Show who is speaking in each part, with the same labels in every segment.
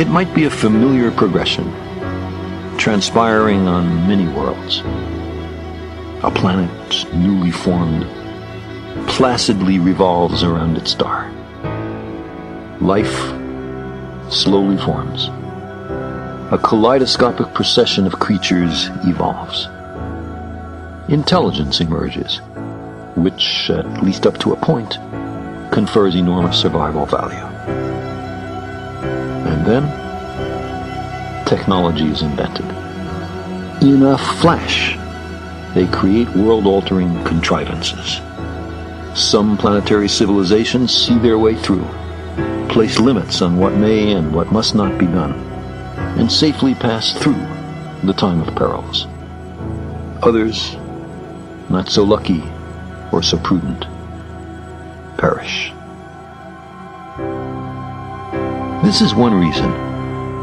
Speaker 1: It might be a familiar progression, transpiring on many worlds. A planet newly formed placidly revolves around its star. Life slowly forms. A kaleidoscopic procession of creatures evolves. Intelligence emerges, which, at least up to a point, confers enormous survival value. And then, technology is invented. In a flash, they create world-altering contrivances. Some planetary civilizations see their way through, place limits on what may and what must not be done, and safely pass through the time of perils. Others, not so lucky or so prudent, perish. This is one reason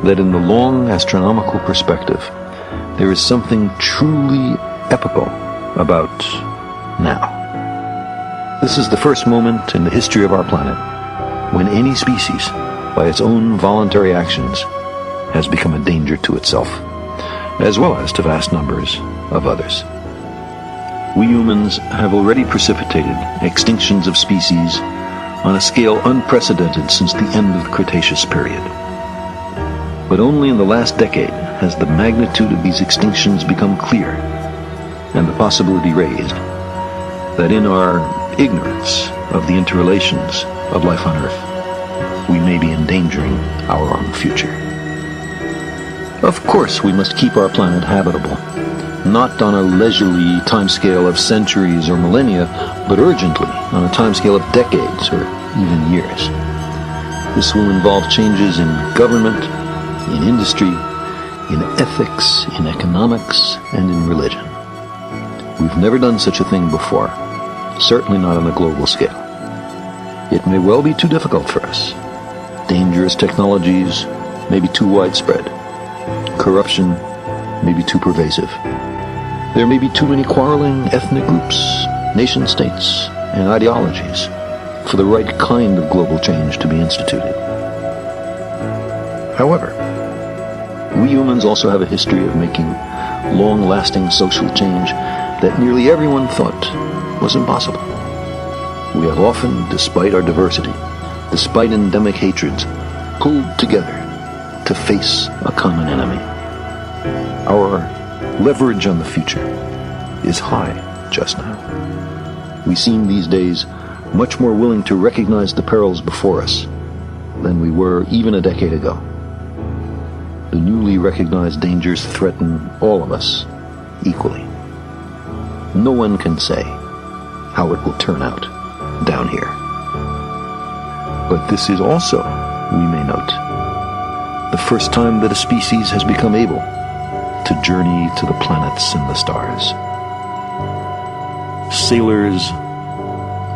Speaker 1: that in the Long Astronomical Perspective, there is something truly epical about now. This is the first moment in the history of our planet when any species, by its own voluntary actions, has become a danger to itself, as well as to vast numbers of others. We humans have already precipitated extinctions of species on a scale unprecedented since the end of the Cretaceous period. But only in the last decade has the magnitude of these extinctions become clear, and the possibility raised that in our ignorance of the interrelations of life on Earth, we may be endangering our own future. Of course, we must keep our planet habitable, not on a leisurely timescale of centuries or millennia, but urgently on a timescale of decades or even years. This will involve changes in government, in industry, in ethics, in economics, and in religion. We've never done such a thing before, certainly not on a global scale. It may well be too difficult for us. Dangerous technologies may be too widespread. Corruption may be too pervasive. There may be too many quarreling ethnic groups, nation-states, and ideologies for the right kind of global change to be instituted. However, we humans also have a history of making long-lasting social change that nearly everyone thought was impossible. We have often, despite our diversity, despite endemic hatreds, pulled together to face a common enemy. Our leverage on the future is high just now. We seem these days much more willing to recognize the perils before us than we were even a decade ago. The newly recognized dangers threaten all of us equally. No one can say how it will turn out down here. But this is also, we may note, the first time that a species has become able to journey to the planets and the stars. Sailors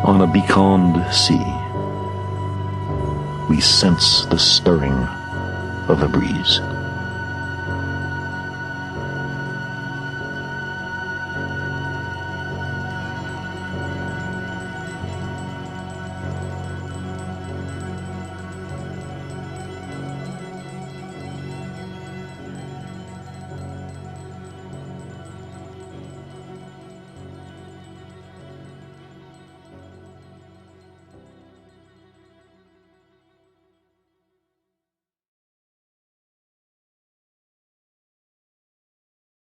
Speaker 1: on a becalmed sea, we sense the stirring of a breeze.